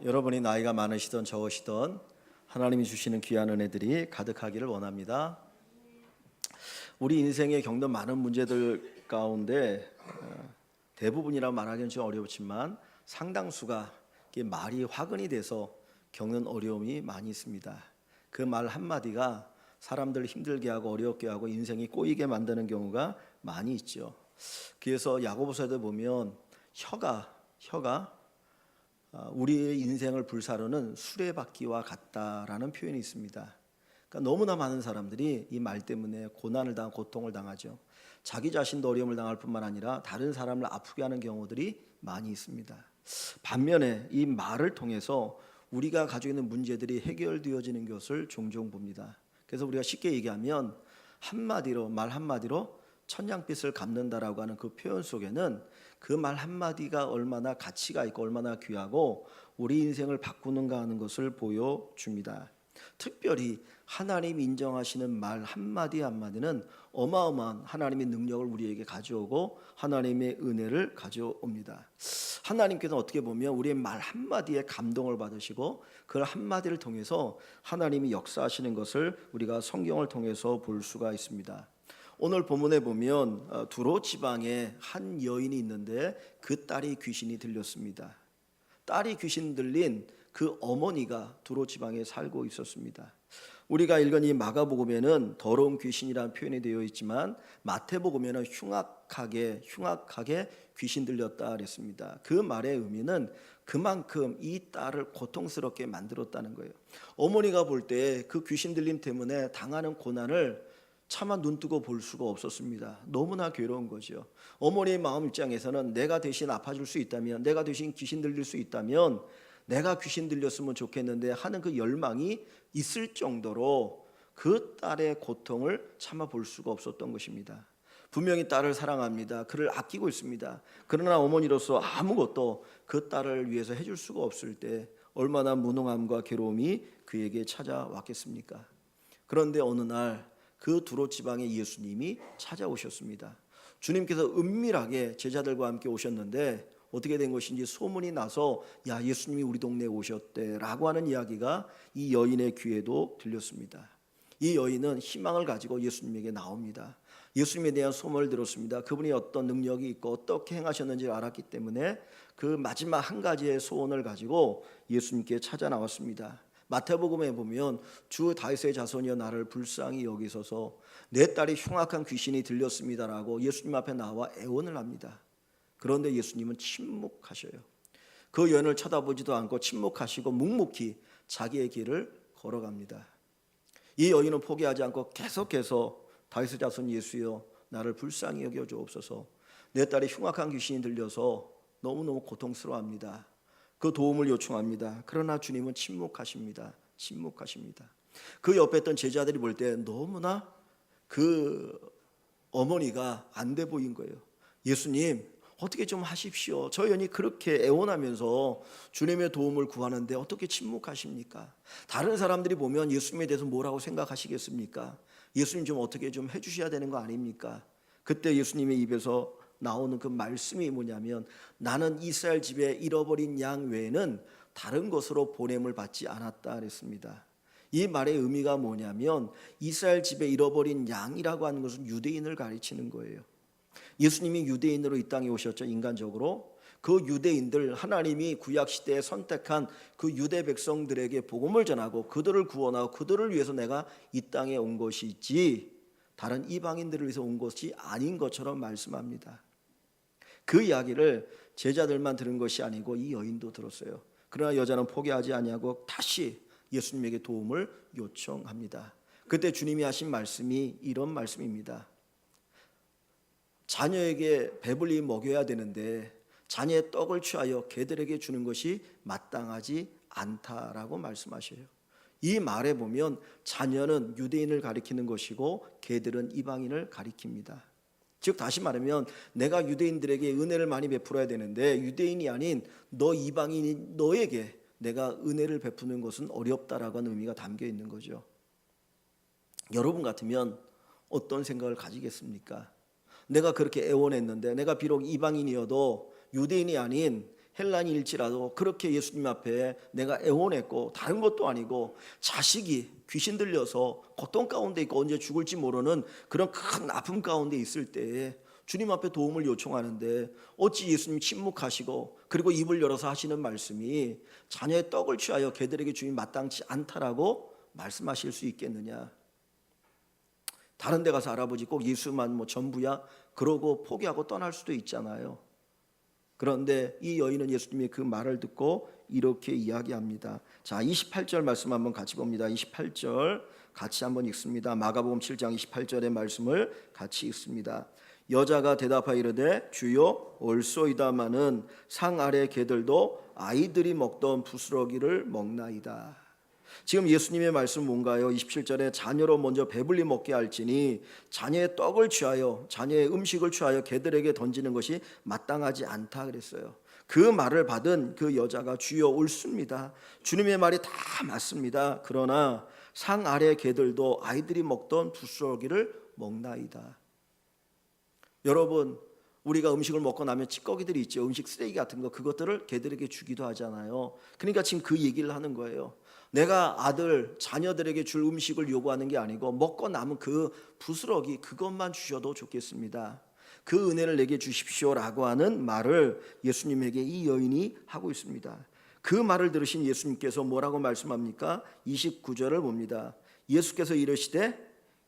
여러분이 나이가 많으시던 적으시던 하나님이 주시는 귀한 은혜들이 가득하기를 원합니다. 우리 인생에 겪는 많은 문제들 가운데 대부분이라 말하기는 좀 어렵지만 상당수가 말이 화근이 돼서 겪는 어려움이 많이 있습니다. 그 말 한마디가 사람들 힘들게 하고 어렵게 하고 인생이 꼬이게 만드는 경우가 많이 있죠. 그래서 야고보서에도 보면 혀가 우리의 인생을 불사르는 수레바퀴와 같다라는 표현이 있습니다. 그러니까 너무나 많은 사람들이 이 말 때문에 고난을 당하고 고통을 당하죠. 자기 자신도 어려움을 당할 뿐만 아니라 다른 사람을 아프게 하는 경우들이 많이 있습니다. 반면에 이 말을 통해서 우리가 가지고 있는 문제들이 해결되어지는 것을 종종 봅니다. 그래서 우리가 쉽게 얘기하면 말 한마디로 천냥빚을 갚는다라고 하는 그 표현 속에는 그 말 한마디가 얼마나 가치가 있고 얼마나 귀하고 우리 인생을 바꾸는가 하는 것을 보여줍니다. 특별히 하나님이 인정하시는 말 한마디 한마디는 어마어마한 하나님의 능력을 우리에게 가져오고 하나님의 은혜를 가져옵니다. 하나님께서는 어떻게 보면 우리의 말 한마디에 감동을 받으시고 그 한마디를 통해서 하나님이 역사하시는 것을 우리가 성경을 통해서 볼 수가 있습니다. 오늘 본문에 보면 두로 지방에 한 여인이 있는데 그 딸이 귀신이 들렸습니다. 딸이 귀신 들린 그 어머니가 두로 지방에 살고 있었습니다. 우리가 읽은 이 마가복음에는 더러운 귀신이라는 표현이 되어 있지만 마태복음에는 흉악하게 귀신 들렸다 그랬습니다. 그 말의 의미는 그만큼 이 딸을 고통스럽게 만들었다는 거예요. 어머니가 볼 때 그 귀신 들림 때문에 당하는 고난을 차마 눈뜨고 볼 수가 없었습니다. 너무나 괴로운 거죠. 어머니의 마음 입장에서는 내가 대신 아파줄 수 있다면, 내가 대신 귀신 들릴 수 있다면 내가 귀신 들렸으면 좋겠는데 하는 그 열망이 있을 정도로 그 딸의 고통을 참아 볼 수가 없었던 것입니다. 분명히 딸을 사랑합니다. 그를 아끼고 있습니다. 그러나 어머니로서 아무것도 그 딸을 위해서 해줄 수가 없을 때 얼마나 무능함과 괴로움이 그에게 찾아왔겠습니까? 그런데 어느 날 그 두로 지방에 예수님이 찾아오셨습니다. 주님께서 은밀하게 제자들과 함께 오셨는데 어떻게 된 것인지 소문이 나서 야, 예수님이 우리 동네에 오셨대 라고 하는 이야기가 이 여인의 귀에도 들렸습니다. 이 여인은 희망을 가지고 예수님에게 나옵니다. 예수님에 대한 소문을 들었습니다. 그분이 어떤 능력이 있고 어떻게 행하셨는지 알았기 때문에 그 마지막 한 가지의 소원을 가지고 예수님께 찾아 나왔습니다. 마태복음에 보면 주 다윗의 자손이여 나를 불쌍히 여기소서 내 딸이 흉악한 귀신이 들렸습니다라고 예수님 앞에 나와 애원을 합니다. 그런데 예수님은 침묵하셔요. 그 여인을 쳐다보지도 않고 침묵하시고 묵묵히 자기의 길을 걸어갑니다. 이 여인은 포기하지 않고 계속해서 다윗의 자손 예수여 나를 불쌍히 여겨 주옵소서 내 딸이 흉악한 귀신이 들려서 너무너무 고통스러워합니다. 그 도움을 요청합니다. 그러나 주님은 침묵하십니다. 그 옆에 있던 제자들이 볼 때 너무나 그 어머니가 안 돼 보인 거예요. 예수님 어떻게 좀 하십시오. 저 여인이 그렇게 애원하면서 주님의 도움을 구하는데 어떻게 침묵하십니까? 다른 사람들이 보면 예수님에 대해서 뭐라고 생각하시겠습니까? 예수님 좀 어떻게 좀 해주셔야 되는 거 아닙니까? 그때 예수님의 입에서 나오는 그 말씀이 뭐냐면 나는 이스라엘 집에 잃어버린 양 외에는 다른 것으로 보냄을 받지 않았다 그랬습니다. 이 말의 의미가 뭐냐면 이스라엘 집에 잃어버린 양이라고 하는 것은 유대인을 가리키는 거예요. 예수님이 유대인으로 이 땅에 오셨죠. 인간적으로 그 유대인들 하나님이 구약시대에 선택한 그 유대 백성들에게 복음을 전하고 그들을 구원하고 그들을 위해서 내가 이 땅에 온 것이지 다른 이방인들을 위해서 온 것이 아닌 것처럼 말씀합니다. 그 이야기를 제자들만 들은 것이 아니고 이 여인도 들었어요. 그러나 여자는 포기하지 아니하고 다시 예수님에게 도움을 요청합니다. 그때 주님이 하신 말씀이 이런 말씀입니다. 자녀에게 배불리 먹여야 되는데 자녀의 떡을 취하여 개들에게 주는 것이 마땅하지 않다라고 말씀하셔요. 이 말에 보면 자녀는 유대인을 가리키는 것이고 개들은 이방인을 가리킵니다. 즉 다시 말하면 내가 유대인들에게 은혜를 많이 베풀어야 되는데 유대인이 아닌 너 이방인인 너에게 내가 은혜를 베푸는 것은 어렵다라고 하는 의미가 담겨 있는 거죠. 여러분 같으면 어떤 생각을 가지겠습니까? 내가 그렇게 애원했는데 내가 비록 이방인이어도 유대인이 아닌 헬란일지라도 그렇게 예수님 앞에 내가 애원했고 다른 것도 아니고 자식이 귀신 들려서 고통 가운데 있고 언제 죽을지 모르는 그런 큰 아픔 가운데 있을 때에 주님 앞에 도움을 요청하는데 어찌 예수님 침묵하시고 그리고 입을 열어서 하시는 말씀이 자녀의 떡을 취하여 개들에게 주니 마땅치 않다라고 말씀하실 수 있겠느냐. 다른 데 가서 할아버지 꼭 예수만 뭐 전부야 그러고 포기하고 떠날 수도 있잖아요. 그런데 이 여인은 예수님의 그 말을 듣고 이렇게 이야기합니다. 자, 28절 말씀 한번 같이 봅니다. 28절 같이 한번 읽습니다. 마가복음 7장 28절의 말씀을 같이 읽습니다. 여자가 대답하여 이르되 주여 옳소이다마는 상 아래 개들도 아이들이 먹던 부스러기를 먹나이다. 지금 예수님의 말씀 뭔가요? 27절에 자녀로 먼저 배불리 먹게 할지니 자녀의 떡을 취하여 자녀의 음식을 취하여 개들에게 던지는 것이 마땅하지 않다 그랬어요. 그 말을 받은 그 여자가 주여 옳습니다. 주님의 말이 다 맞습니다. 그러나 상 아래 개들도 아이들이 먹던 부스러기를 먹나이다. 여러분, 우리가 음식을 먹고 나면 찌꺼기들이 있죠. 음식 쓰레기 같은 거, 그것들을 개들에게 주기도 하잖아요. 그러니까 지금 그 얘기를 하는 거예요. 내가 아들, 자녀들에게 줄 음식을 요구하는 게 아니고 먹고 남은 그 부스러기 그것만 주셔도 좋겠습니다. 그 은혜를 내게 주십시오라고 하는 말을 예수님에게 이 여인이 하고 있습니다. 그 말을 들으신 예수님께서 뭐라고 말씀합니까? 29절을 봅니다. 예수께서 이르시되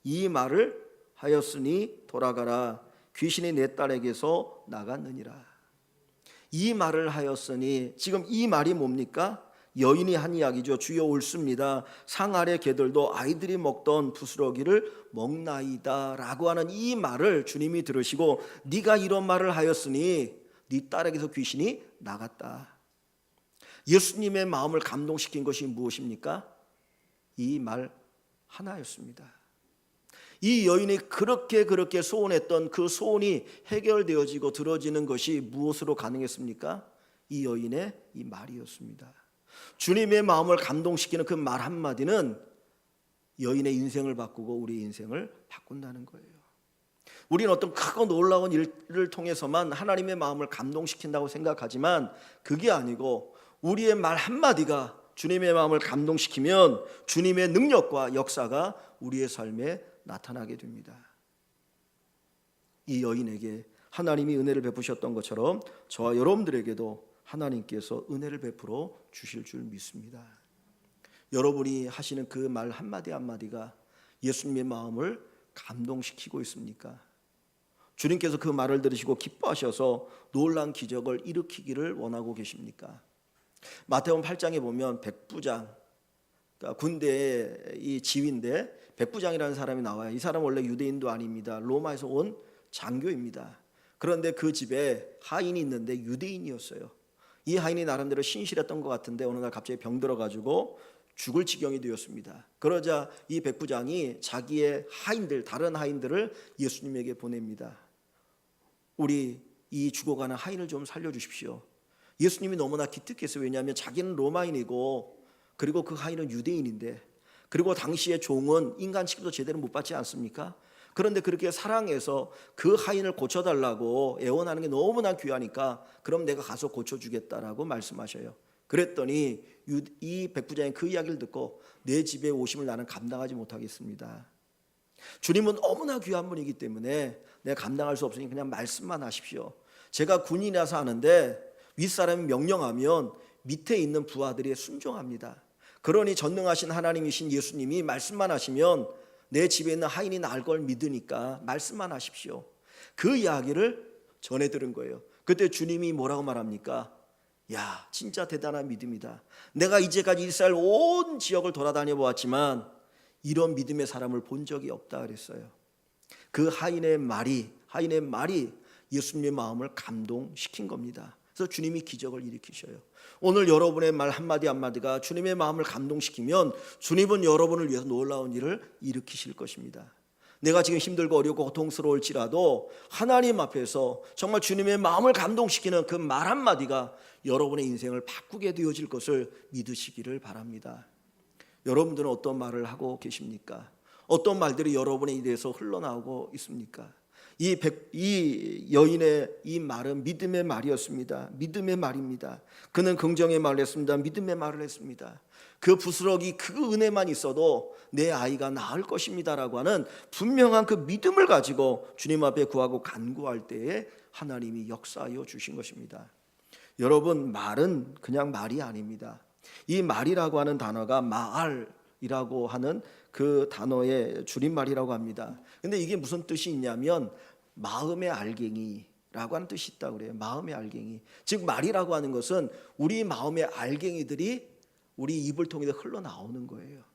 이 말을 하였으니 돌아가라. 귀신이 내 딸에게서 나갔느니라. 이 말을 하였으니 지금 이 말이 뭡니까? 여인이 한 이야기죠. 주여 옳습니다. 상 아래 개들도 아이들이 먹던 부스러기를 먹나이다 라고 하는 이 말을 주님이 들으시고 네가 이런 말을 하였으니 네 딸에게서 귀신이 나갔다. 예수님의 마음을 감동시킨 것이 무엇입니까? 이 말 하나였습니다. 이 여인이 그렇게 소원했던 그 소원이 해결되어지고 들어지는 것이 무엇으로 가능했습니까? 이 여인의 이 말이었습니다. 주님의 마음을 감동시키는 그 말 한마디는 여인의 인생을 바꾸고 우리의 인생을 바꾼다는 거예요. 우리는 어떤 크고 놀라운 일을 통해서만 하나님의 마음을 감동시킨다고 생각하지만 그게 아니고 우리의 말 한마디가 주님의 마음을 감동시키면 주님의 능력과 역사가 우리의 삶에 나타나게 됩니다. 이 여인에게 하나님이 은혜를 베푸셨던 것처럼 저와 여러분들에게도 하나님께서 은혜를 베풀어 주실 줄 믿습니다. 여러분이 하시는 그 말 한마디 한마디가 예수님의 마음을 감동시키고 있습니까? 주님께서 그 말을 들으시고 기뻐하셔서 놀라운 기적을 일으키기를 원하고 계십니까? 마태복음 8장에 보면 백부장, 그러니까 군대의 이 지휘인데 백부장이라는 사람이 나와요. 이 사람 원래 유대인도 아닙니다. 로마에서 온 장교입니다. 그런데 그 집에 하인이 있는데 유대인이었어요. 이 하인이 나름대로 신실했던 것 같은데 어느 날 갑자기 병 들어가지고 죽을 지경이 되었습니다. 그러자 이 백부장이 자기의 하인들, 다른 하인들을 예수님에게 보냅니다. 우리 이 죽어가는 하인을 좀 살려주십시오. 예수님이 너무나 기특했어요. 왜냐하면 자기는 로마인이고 그리고 그 하인은 유대인인데 그리고 당시의 종은 인간 취급도 제대로 못 받지 않습니까? 그런데 그렇게 사랑해서 그 하인을 고쳐달라고 애원하는 게 너무나 귀하니까 그럼 내가 가서 고쳐주겠다라고 말씀하셔요. 그랬더니 이 백부장이 그 이야기를 듣고 내 집에 오심을 나는 감당하지 못하겠습니다. 주님은 너무나 귀한 분이기 때문에 내가 감당할 수 없으니 그냥 말씀만 하십시오. 제가 군인이라서 하는데 윗사람이 명령하면 밑에 있는 부하들이 순종합니다. 그러니 전능하신 하나님이신 예수님이 말씀만 하시면 내 집에 있는 하인이 나을 걸 믿으니까 말씀만 하십시오. 그 이야기를 전해 들은 거예요. 그때 주님이 뭐라고 말합니까? 야, 진짜 대단한 믿음이다. 내가 이제까지 이스라엘 온 지역을 돌아다녀 보았지만 이런 믿음의 사람을 본 적이 없다 그랬어요. 그 하인의 말이 예수님의 마음을 감동시킨 겁니다. 그래서 주님이 기적을 일으키셔요. 오늘 여러분의 말 한마디 한마디가 주님의 마음을 감동시키면 주님은 여러분을 위해서 놀라운 일을 일으키실 것입니다. 내가 지금 힘들고 어렵고 고통스러울지라도 하나님 앞에서 정말 주님의 마음을 감동시키는 그 말 한마디가 여러분의 인생을 바꾸게 되어질 것을 믿으시기를 바랍니다. 여러분들은 어떤 말을 하고 계십니까? 어떤 말들이 여러분에 대해서 흘러나오고 있습니까? 이 여인의 이 말은 믿음의 말이었습니다. 믿음의 말입니다. 그는 긍정의 말을 했습니다. 믿음의 말을 했습니다. 그 부스러기 그 은혜만 있어도 내 아이가 나을 것입니다라고 하는 분명한 그 믿음을 가지고 주님 앞에 구하고 간구할 때에 하나님이 역사하여 주신 것입니다. 여러분, 말은 그냥 말이 아닙니다. 이 말이라고 하는 단어가 마알이라고 하는 그 단어의 줄임말이라고 합니다. 근데 이게 무슨 뜻이 있냐면 마음의 알갱이라고 하는 뜻이 있다고 그래요. 마음의 알갱이. 즉 말이라고 하는 것은 우리 마음의 알갱이들이 우리 입을 통해 흘러나오는 거예요.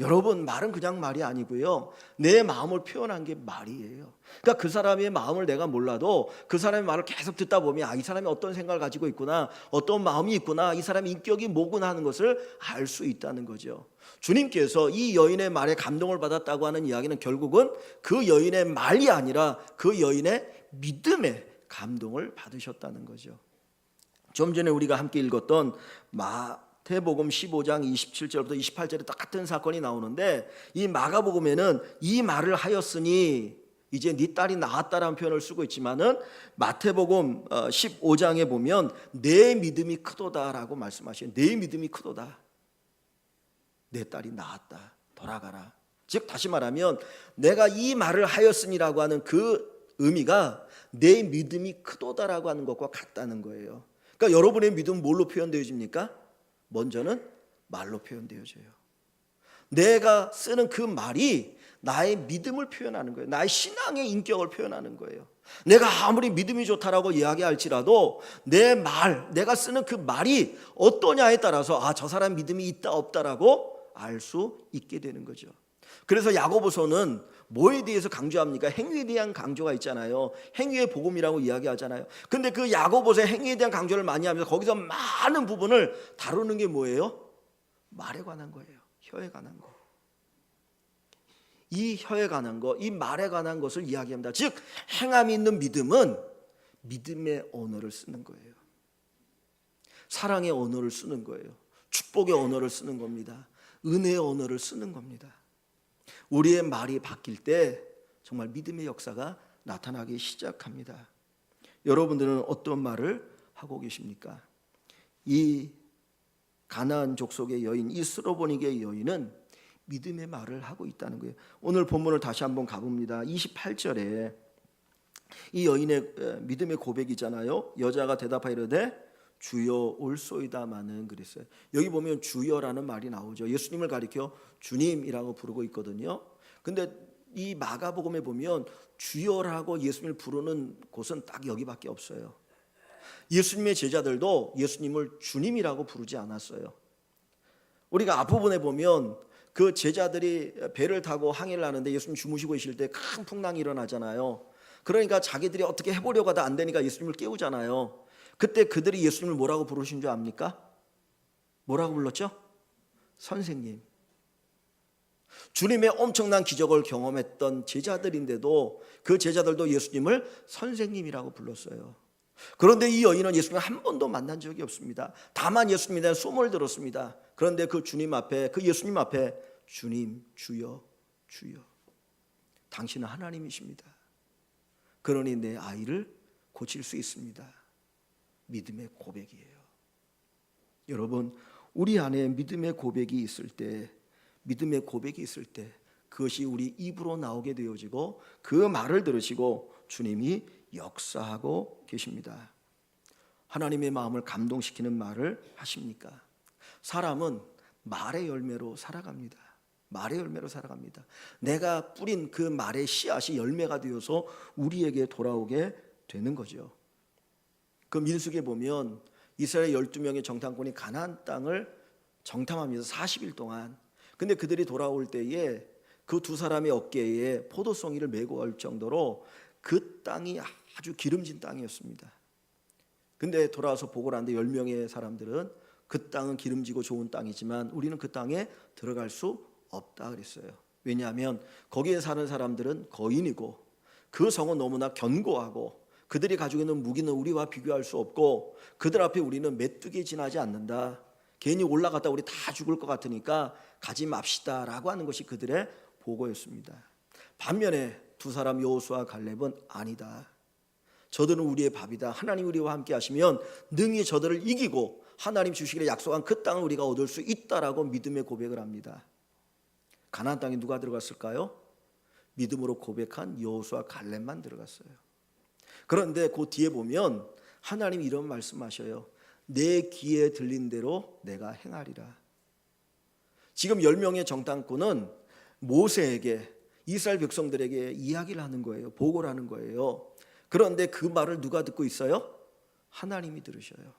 여러분, 말은 그냥 말이 아니고요, 내 마음을 표현한 게 말이에요. 그러니까 그 사람의 마음을 내가 몰라도 그 사람의 말을 계속 듣다 보면 이 사람이 어떤 생각을 가지고 있구나, 어떤 마음이 있구나, 이 사람의 인격이 뭐구나 하는 것을 알 수 있다는 거죠. 주님께서 이 여인의 말에 감동을 받았다고 하는 이야기는 결국은 그 여인의 말이 아니라 그 여인의 믿음에 감동을 받으셨다는 거죠. 좀 전에 우리가 함께 읽었던 마태복음 15장 27절부터 28절에 똑같은 사건이 나오는데, 이 마가복음에는 이 말을 하였으니 이제 네 딸이 나았다라는 표현을 쓰고 있지만은 마태복음 15장에 보면 내 믿음이 크도다라고 말씀하셔요. 내 믿음이 크도다. 내 딸이 나았다. 돌아가라. 즉 다시 말하면 내가 이 말을 하였으니라고 하는 그 의미가 내 믿음이 크도다라고 하는 것과 같다는 거예요. 그러니까 여러분의 믿음은 뭘로 표현되어집니까? 먼저는 말로 표현되어져요. 내가 쓰는 그 말이 나의 믿음을 표현하는 거예요. 나의 신앙의 인격을 표현하는 거예요. 내가 아무리 믿음이 좋다라고 이야기할지라도 내 말, 내가 쓰는 그 말이 어떠냐에 따라서 저 사람 믿음이 있다 없다라고 알 수 있게 되는 거죠. 그래서 야고보서는 뭐에 대해서 강조합니까? 행위에 대한 강조가 있잖아요. 행위의 복음이라고 이야기하잖아요. 근데 그 야고보서의 행위에 대한 강조를 많이 하면서 거기서 많은 부분을 다루는 게 뭐예요? 말에 관한 거예요. 혀에 관한 거. 이 혀에 관한 거, 이 말에 관한 것을 이야기합니다. 즉 행함이 있는 믿음은 믿음의 언어를 쓰는 거예요. 사랑의 언어를 쓰는 거예요. 축복의 언어를 쓰는 겁니다. 은혜의 언어를 쓰는 겁니다. 우리의 말이 바뀔 때 정말 믿음의 역사가 나타나기 시작합니다. 여러분들은 어떤 말을 하고 계십니까? 이 가나안 족속의 여인, 이 스로보니게의 여인은 믿음의 말을 하고 있다는 거예요. 오늘 본문을 다시 한번 가봅니다. 28절에 이 여인의 믿음의 고백이잖아요. 여자가 대답하이르되 주여 올소이다마는 그랬어요. 여기 보면 주여라는 말이 나오죠. 예수님을 가리켜 주님이라고 부르고 있거든요. 근데 이 마가복음에 보면 주여라고 예수님을 부르는 곳은 딱 여기밖에 없어요. 예수님의 제자들도 예수님을 주님이라고 부르지 않았어요. 우리가 앞부분에 보면 그 제자들이 배를 타고 항해를 하는데 예수님 주무시고 계실 때 큰 풍랑이 일어나잖아요. 그러니까 자기들이 어떻게 해보려고 하다 안 되니까 예수님을 깨우잖아요. 그때 그들이 예수님을 뭐라고 부르신 줄 압니까? 뭐라고 불렀죠? 선생님. 주님의 엄청난 기적을 경험했던 제자들인데도 그 제자들도 예수님을 선생님이라고 불렀어요. 그런데 이 여인은 예수님을 한 번도 만난 적이 없습니다. 다만 예수님에 대한 소문을 들었습니다. 그런데 그 주님 앞에, 그 예수님 앞에 주님, 주여, 주여, 당신은 하나님이십니다. 그러니 내 아이를 고칠 수 있습니다. 믿음의 고백이에요. 여러분, 우리 안에 믿음의 고백이 있을 때, 믿음의 고백이 있을 때 그것이 우리 입으로 나오게 되어지고 그 말을 들으시고 주님이 역사하고 계십니다. 하나님의 마음을 감동시키는 말을 하십니까? 사람은 말의 열매로 살아갑니다. 말의 열매로 살아갑니다. 내가 뿌린 그 말의 씨앗이 열매가 되어서 우리에게 돌아오게 되는 거죠. 그 민수기에 보면 이스라엘 12명의 정탐꾼이 가나안 땅을 정탐하면서 40일 동안, 근데 그들이 돌아올 때에 그 두 사람의 어깨에 포도송이를 메고 갈 정도로 그 땅이 아주 기름진 땅이었습니다. 근데 돌아와서 보고를 하는데 10명의 사람들은 그 땅은 기름지고 좋은 땅이지만 우리는 그 땅에 들어갈 수 없다 그랬어요. 왜냐하면 거기에 사는 사람들은 거인이고 그 성은 너무나 견고하고 그들이 가지고 있는 무기는 우리와 비교할 수 없고 그들 앞에 우리는 메뚜기 지나지 않는다. 괜히 올라갔다 우리 다 죽을 것 같으니까 가지 맙시다 라고 하는 것이 그들의 보고였습니다. 반면에 두 사람 여호수아 갈렙은 아니다. 저들은 우리의 밥이다. 하나님 우리와 함께 하시면 능히 저들을 이기고 하나님 주시기를 약속한 그 땅을 우리가 얻을 수 있다라고 믿음의 고백을 합니다. 가나안 땅에 누가 들어갔을까요? 믿음으로 고백한 여호수아 갈렙만 들어갔어요. 그런데 그 뒤에 보면 하나님이 이런 말씀하셔요. 내 귀에 들린 대로 내가 행하리라. 지금 10명의 정탐꾼은 모세에게, 이스라엘 백성들에게 이야기를 하는 거예요. 보고를 하는 거예요. 그런데 그 말을 누가 듣고 있어요? 하나님이 들으셔요.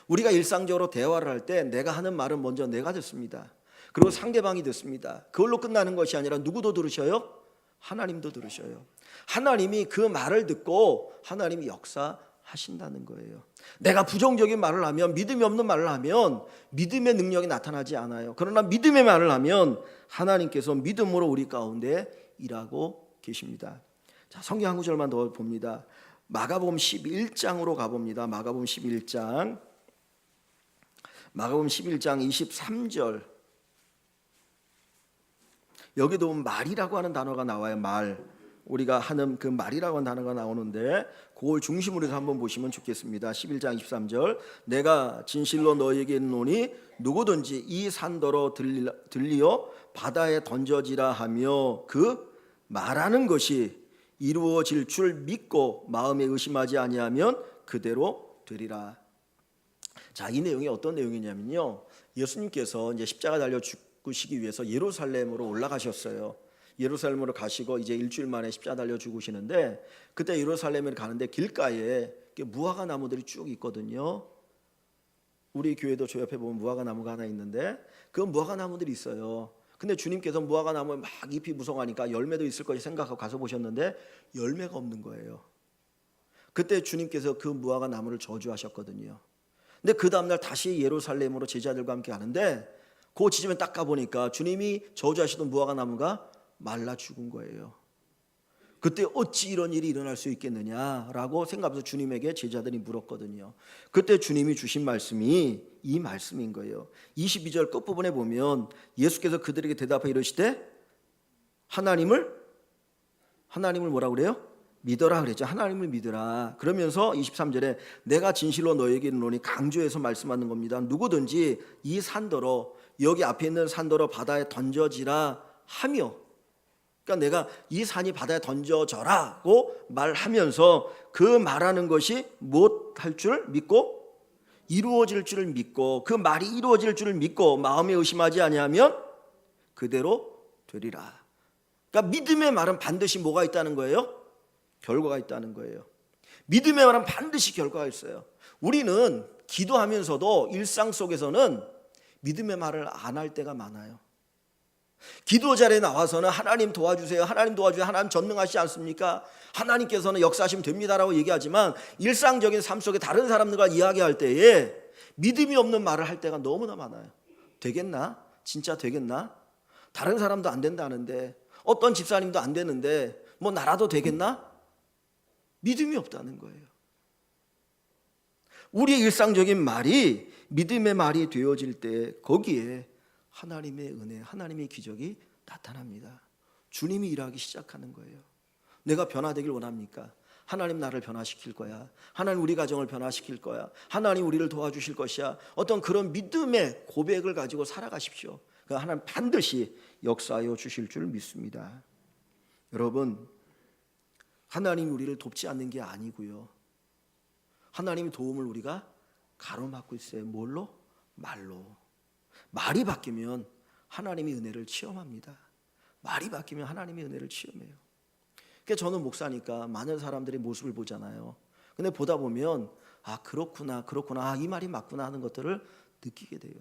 우리가 일상적으로 대화를 할 때 내가 하는 말은 먼저 내가 듣습니다. 그리고 상대방이 듣습니다. 그걸로 끝나는 것이 아니라 누구도 들으셔요? 하나님도 들으셔요. 하나님이 그 말을 듣고 하나님이 역사하신다는 거예요. 내가 부정적인 말을 하면, 믿음이 없는 말을 하면 믿음의 능력이 나타나지 않아요. 그러나 믿음의 말을 하면 하나님께서 믿음으로 우리 가운데 일하고 계십니다. 자, 성경 한 구절만 더 봅니다. 마가복음 11장으로 가봅니다. 마가복음 11장 23절. 여기도 말이라고 하는 단어가 나와요. 말. 우리가 하는 그 말이라고 하는 단어가 나오는데 그걸 중심으로 해서 한번 보시면 좋겠습니다. 11장 23절. 내가 진실로 너에게 이르노니 누구든지 이 산더러 들리어 바다에 던져지라 하며 그 말하는 것이 이루어질 줄 믿고 마음에 의심하지 아니하면 그대로 되리라. 자, 이 내용이 어떤 내용이냐면요, 예수님께서 이제 십자가 달려 죽으시기 위해서 예루살렘으로 올라가셨어요. 예루살렘으로 가시고 이제 일주일 만에 십자가 달려 죽으시는데, 그때 예루살렘에 가는데 길가에 무화과 나무들이 쭉 있거든요. 우리 교회도 저 옆에 보면 무화과 나무가 하나 있는데 그 무화과 나무들이 있어요. 근데 주님께서 무화과 나무에 막 잎이 무성하니까 열매도 있을 것이 생각하고 가서 보셨는데 열매가 없는 거예요. 그때 주님께서 그 무화과 나무를 저주하셨거든요. 근데 그 다음날 다시 예루살렘으로 제자들과 함께 가는데 그 지점에 딱 가보니까 주님이 저주하시던 무화과 나무가 말라 죽은 거예요. 그때 어찌 이런 일이 일어날 수 있겠느냐라고 생각하면서 주님에게 제자들이 물었거든요. 그때 주님이 주신 말씀이 이 말씀인 거예요. 22절 끝부분에 보면 예수께서 그들에게 대답하여 이르시되 하나님을 뭐라 그래요? 믿어라 그랬죠. 하나님을 믿으라. 그러면서 23절에 내가 진실로 너에게 이르노니 강조해서 말씀하는 겁니다. 누구든지 이 산더러, 여기 앞에 있는 산더러 바다에 던져지라 하며, 그러니까 내가 이 산이 바다에 던져져라고 말하면서 그 말하는 것이 못할 줄 믿고 이루어질 줄을 믿고 그 말이 이루어질 줄을 믿고 마음에 의심하지 아니하면 그대로 되리라. 그러니까 믿음의 말은 반드시 뭐가 있다는 거예요? 결과가 있다는 거예요. 믿음의 말은 반드시 결과가 있어요. 우리는 기도하면서도 일상 속에서는 믿음의 말을 안 할 때가 많아요. 기도 자리에 나와서는 하나님 도와주세요, 하나님 도와주세요, 하나님 전능하시지 않습니까? 하나님께서는 역사하시면 됩니다라고 얘기하지만 일상적인 삶 속에 다른 사람들과 이야기할 때에 믿음이 없는 말을 할 때가 너무나 많아요. 되겠나? 진짜 되겠나? 다른 사람도 안 된다는데, 어떤 집사님도 안 되는데 뭐 나라도 되겠나? 믿음이 없다는 거예요. 우리의 일상적인 말이 믿음의 말이 되어질 때 거기에 하나님의 은혜, 하나님의 기적이 나타납니다. 주님이 일하기 시작하는 거예요. 내가 변화되길 원합니까? 하나님 나를 변화시킬 거야. 하나님 우리 가정을 변화시킬 거야. 하나님 우리를 도와주실 것이야. 어떤 그런 믿음의 고백을 가지고 살아가십시오. 하나님 반드시 역사하여 주실 줄 믿습니다. 여러분, 하나님이 우리를 돕지 않는 게 아니고요, 하나님의 도움을 우리가 가로막고 있어요. 뭘로? 말로. 말이 바뀌면 하나님의 은혜를 체험합니다. 말이 바뀌면 하나님의 은혜를 체험해요. 그러니까 저는 목사니까 많은 사람들의 모습을 보잖아요. 근데 보다 보면 아 그렇구나, 아, 이 말이 맞구나 하는 것들을 느끼게 돼요.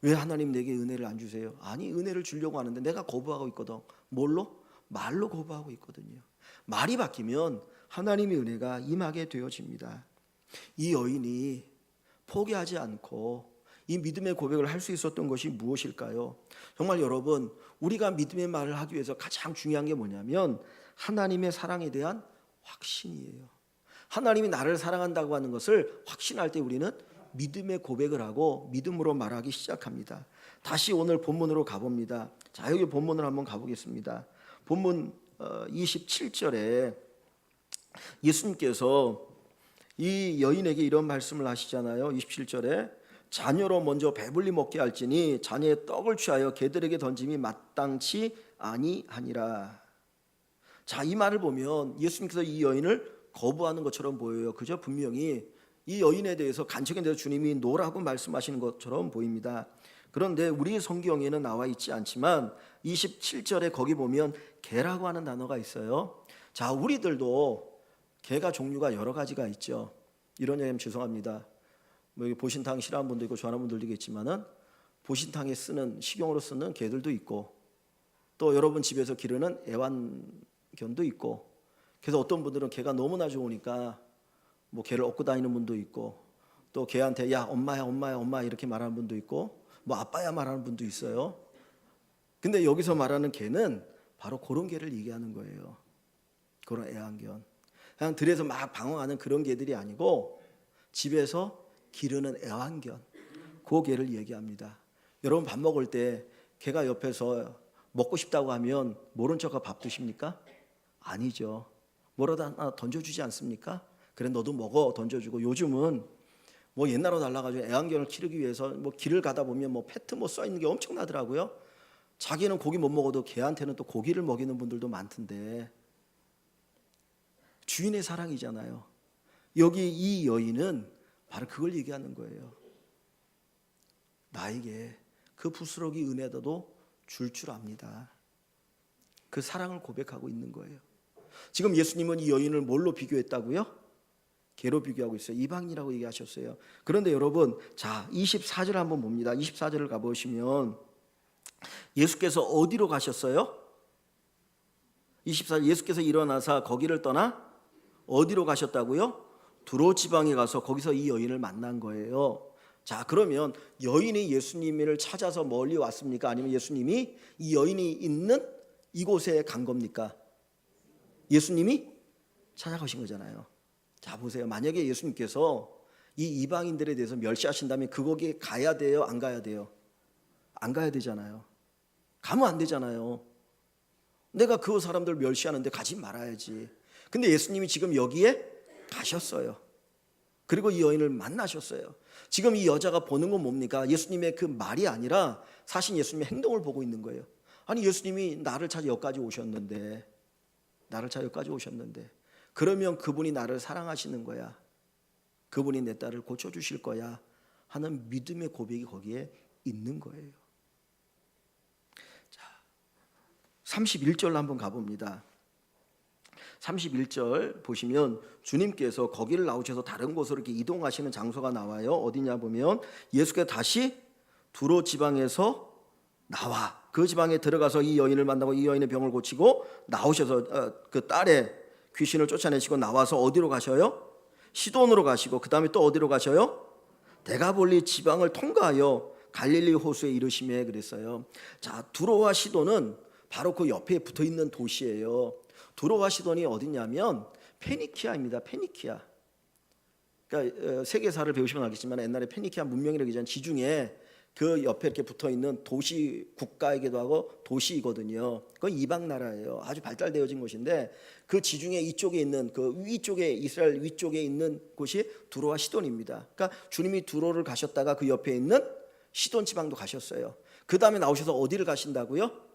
왜 하나님 내게 은혜를 안 주세요? 아니, 은혜를 주려고 하는데 내가 거부하고 있거든. 뭘로? 말로 거부하고 있거든요. 말이 바뀌면 하나님의 은혜가 임하게 되어집니다. 이 여인이 포기하지 않고 이 믿음의 고백을 할 수 있었던 것이 무엇일까요? 정말 여러분, 우리가 믿음의 말을 하기 위해서 가장 중요한 게 뭐냐면 하나님의 사랑에 대한 확신이에요. 하나님이 나를 사랑한다고 하는 것을 확신할 때 우리는 믿음의 고백을 하고 믿음으로 말하기 시작합니다. 다시 오늘 본문으로 가봅니다. 자, 여기 본문을 한번 가보겠습니다. 본문 27절에 예수님께서 이 여인에게 이런 말씀을 하시잖아요. 27절에 자녀로 먼저 배불리 먹게 할지니 자녀의 떡을 취하여 개들에게 던짐이 마땅치 아니하니라. 자, 이 말을 보면 예수님께서 이 여인을 거부하는 것처럼 보여요. 그저 분명히 이 여인에 대해서 간청에 대해서 주님이 노라고 말씀하시는 것처럼 보입니다. 그런데 우리 성경에는 나와 있지 않지만 27절에 거기 보면 개라고 하는 단어가 있어요. 자, 우리들도 개가 종류가 여러 가지가 있죠. 이런 얘기하면 죄송합니다. 뭐 여기 보신탕 싫어하는 분도 있고 좋아하는 분들도 있겠지만은 보신탕에 쓰는 식용으로 쓰는 개들도 있고 또 여러분 집에서 기르는 애완견도 있고 그래서 어떤 분들은 개가 너무나 좋으니까 뭐 개를 업고 다니는 분도 있고 또 개한테 야 엄마야 엄마야 엄마 이렇게 말하는 분도 있고 뭐 아빠야 말하는 분도 있어요. 근데 여기서 말하는 개는 바로 그런 개를 얘기하는 거예요. 그런 애완견. 그냥 들에서 막 방황하는 그런 개들이 아니고 집에서 기르는 애완견, 그 개를 얘기합니다. 여러분 밥 먹을 때 개가 옆에서 먹고 싶다고 하면 모른 척하고 밥 드십니까? 아니죠. 뭐라도 하나 던져주지 않습니까? 그래 너도 먹어 던져주고. 요즘은 뭐 옛날로 달라가지고 애완견을 키우기 위해서 뭐 길을 가다 보면 뭐 페트 뭐 써 있는 게 엄청나더라고요. 자기는 고기 못 먹어도 개한테는 또 고기를 먹이는 분들도 많던데 주인의 사랑이잖아요. 여기 이 여인은 바로 그걸 얘기하는 거예요. 나에게 그 부스러기 은혜도 줄 압니다. 그 사랑을 고백하고 있는 거예요. 지금 예수님은 이 여인을 뭘로 비교했다고요? 개로 비교하고 있어요. 이방인이라고 얘기하셨어요. 그런데 여러분, 자 24절 한번 봅니다. 24절을 가보시면 예수께서 어디로 가셨어요? 24절 예수께서 일어나서 거기를 떠나 어디로 가셨다고요? 두로 지방에 가서 거기서 이 여인을 만난 거예요. 자, 그러면 여인이 예수님을 찾아서 멀리 왔습니까? 아니면 예수님이 이 여인이 있는 이곳에 간 겁니까? 예수님이 찾아가신 거잖아요. 자, 보세요. 만약에 예수님께서 이 이방인들에 대해서 멸시하신다면 그 거기에 가야 돼요? 안 가야 돼요? 안 가야 되잖아요. 가면 안 되잖아요. 내가 그 사람들 멸시하는데 가지 말아야지. 근데 예수님이 지금 여기에 가셨어요. 그리고 이 여인을 만나셨어요. 지금 이 여자가 보는 건 뭡니까? 예수님의 그 말이 아니라 사실 예수님의 행동을 보고 있는 거예요. 아니 예수님이 나를 찾아 여기까지 오셨는데 그러면 그분이 나를 사랑하시는 거야. 그분이 내 딸을 고쳐주실 거야 하는 믿음의 고백이 거기에 있는 거예요. 자, 31절 한번 가봅니다. 31절 보시면 주님께서 거기를 나오셔서 다른 곳으로 이렇게 이동하시는 장소가 나와요. 어디냐 보면 예수께서 다시 두로 지방에서 나와 그 지방에 들어가서 이 여인을 만나고 이 여인의 병을 고치고 나오셔서 그 딸의 귀신을 쫓아내시고 나와서 어디로 가셔요? 시돈으로 가시고 그 다음에 또 어디로 가셔요? 데가볼리 지방을 통과하여 갈릴리 호수에 이르시매 그랬어요. 자, 두로와 시돈은 바로 그 옆에 붙어있는 도시예요. 두로와 시돈이 어디냐면 페니키아입니다. 페니키아. 그러니까 세계사를 배우시면 알겠지만 옛날에 페니키아 문명이라기 전 지중해 그 옆에 이렇게 붙어있는 도시 국가이기도 하고 도시이거든요. 그건 이방 나라예요. 아주 발달되어진 곳인데 그 지중해 이쪽에 있는 그 위쪽에 이스라엘 위쪽에 있는 곳이 두로와 시돈입니다. 그러니까 주님이 두로를 가셨다가 그 옆에 있는 시돈 지방도 가셨어요. 그 다음에 나오셔서 어디를 가신다고요?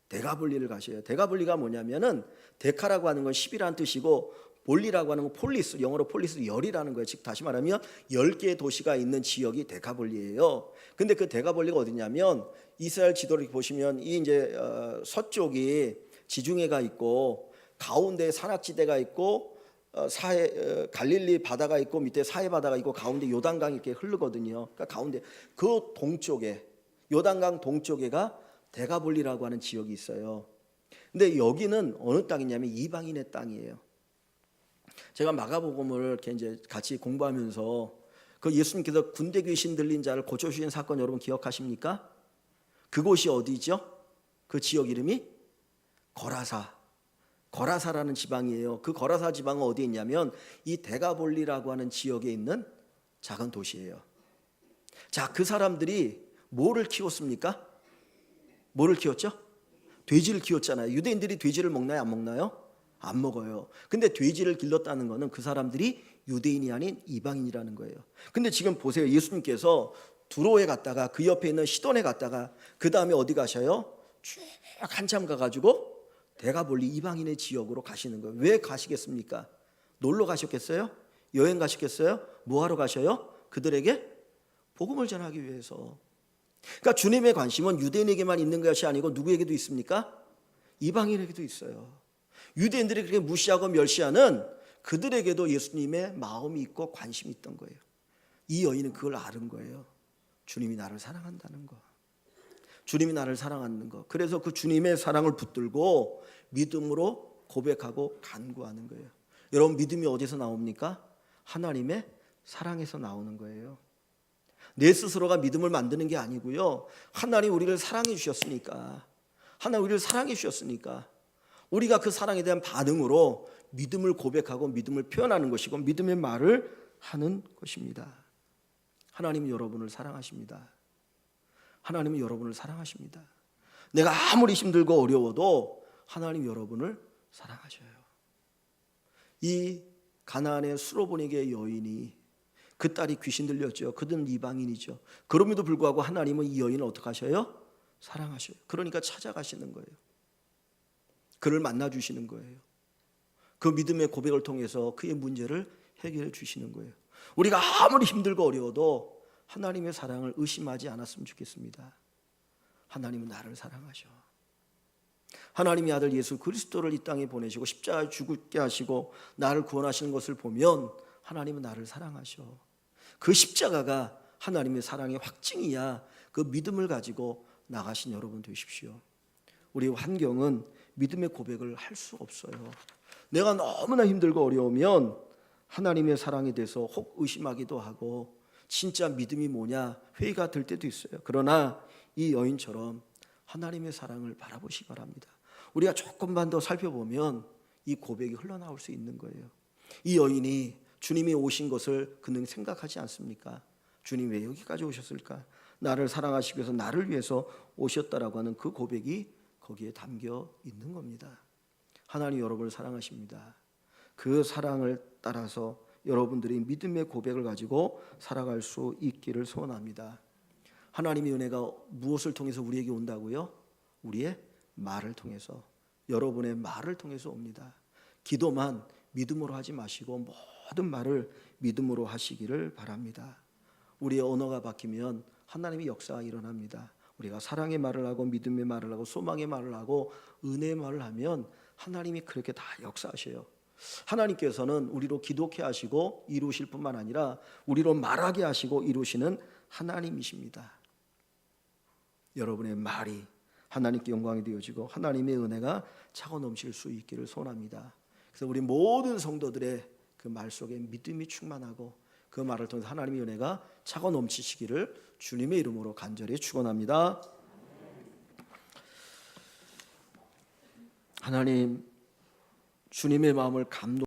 데가볼리를 가셔요. 데가볼리가 뭐냐면은 데카라고 하는 건 10이라는 뜻이고 볼리라고 하는 건 폴리스, 영어로 폴리스 열이라는 거예요. 즉 다시 말하면 10개의 도시가 있는 지역이 데카볼리예요. 근데 그 데가볼리가 어디냐면 이스라엘 지도를 보시면 이 이제 서쪽이 지중해가 있고 가운데 산악지대가 있고 갈릴리 바다가 있고 밑에 사해 바다가 있고 가운데 요단강이 이렇게 흐르거든요. 그러니까 가운데 그 동쪽에 요단강 동쪽에가 데가볼리라고 하는 지역이 있어요. 근데 여기는 어느 땅이냐면 이방인의 땅이에요. 제가 마가복음을 이렇게 이제 같이 공부하면서 그 예수님께서 군대 귀신 들린 자를 고쳐주신 사건 여러분 기억하십니까? 그곳이 어디죠? 그 지역 이름이 거라사라는 지방이에요. 그 거라사 지방은 어디에 있냐면 이 데가볼리라고 하는 지역에 있는 작은 도시예요. 자, 그 사람들이 뭐를 키웠습니까? 뭐를 키웠죠? 돼지를 키웠잖아요. 유대인들이 돼지를 먹나요? 안 먹나요? 안 먹어요. 근데 돼지를 길렀다는 것은 그 사람들이 유대인이 아닌 이방인이라는 거예요. 근데 지금 보세요. 예수님께서 두로에 갔다가 그 옆에 있는 시돈에 갔다가 그 다음에 어디 가셔요? 쭉 한참 가가지고 대가볼리 이방인의 지역으로 가시는 거예요. 왜 가시겠습니까? 놀러 가셨겠어요? 여행 가셨겠어요? 뭐하러 가셔요? 그들에게 복음을 전하기 위해서. 그러니까 주님의 관심은 유대인에게만 있는 것이 아니고 누구에게도 있습니까? 이방인에게도 있어요. 유대인들이 그렇게 무시하고 멸시하는 그들에게도 예수님의 마음이 있고 관심이 있던 거예요. 이 여인은 그걸 아는 거예요. 주님이 나를 사랑한다는 거. 주님이 나를 사랑하는 거. 그래서 그 주님의 사랑을 붙들고 믿음으로 고백하고 간구하는 거예요. 여러분, 믿음이 어디서 나옵니까? 하나님의 사랑에서 나오는 거예요. 내 스스로가 믿음을 만드는 게 아니고요. 하나님 우리를 사랑해 주셨으니까, 하나님 우리를 사랑해 주셨으니까 우리가 그 사랑에 대한 반응으로 믿음을 고백하고 믿음을 표현하는 것이고 믿음의 말을 하는 것입니다. 하나님은 여러분을 사랑하십니다. 하나님은 여러분을 사랑하십니다. 내가 아무리 힘들고 어려워도 하나님 여러분을 사랑하셔요. 이 가나안의 수로보니게 여인이 그 딸이 귀신 들렸죠. 그들은 이방인이죠. 그럼에도 불구하고 하나님은 이 여인을 어떻게 하셔요? 사랑하셔요. 그러니까 찾아가시는 거예요. 그를 만나주시는 거예요. 그 믿음의 고백을 통해서 그의 문제를 해결해 주시는 거예요. 우리가 아무리 힘들고 어려워도 하나님의 사랑을 의심하지 않았으면 좋겠습니다. 하나님은 나를 사랑하셔. 하나님의 아들 예수 그리스도를 이 땅에 보내시고 십자가에 죽게 하시고 나를 구원하시는 것을 보면 하나님은 나를 사랑하셔. 그 십자가가 하나님의 사랑의 확증이야. 그 믿음을 가지고 나가신 여러분 되십시오. 우리 환경은 믿음의 고백을 할 수 없어요. 내가 너무나 힘들고 어려우면 하나님의 사랑에 대해서 혹 의심하기도 하고 진짜 믿음이 뭐냐 회의가 될 때도 있어요. 그러나 이 여인처럼 하나님의 사랑을 바라보시기 바랍니다. 우리가 조금만 더 살펴보면 이 고백이 흘러나올 수 있는 거예요. 이 여인이 주님이 오신 것을 그는 생각하지 않습니까? 주님 왜 여기까지 오셨을까? 나를 사랑하시기 위해서 나를 위해서 오셨다라고 하는 그 고백이 거기에 담겨 있는 겁니다. 하나님 여러분을 사랑하십니다. 그 사랑을 따라서 여러분들이 믿음의 고백을 가지고 살아갈 수 있기를 소원합니다. 하나님의 은혜가 무엇을 통해서 우리에게 온다고요? 우리의 말을 통해서, 여러분의 말을 통해서 옵니다. 기도만 믿음으로 하지 마시고 모든 말을 믿음으로 하시기를 바랍니다. 우리의 언어가 바뀌면 하나님의 역사가 일어납니다. 우리가 사랑의 말을 하고 믿음의 말을 하고 소망의 말을 하고 은혜의 말을 하면 하나님이 그렇게 다 역사하셔요. 하나님께서는 우리로 기도케 하시고 이루실 뿐만 아니라 우리로 말하게 하시고 이루시는 하나님이십니다. 여러분의 말이 하나님께 영광이 되어지고 하나님의 은혜가 차고 넘칠 수 있기를 소원합니다. 그래서 우리 모든 성도들의 그 말 속에 믿음이 충만하고 그 말을 통해서 하나님의 은혜가 차고 넘치시기를 주님의 이름으로 간절히 축원합니다. 하나님, 주님의 마음을 감동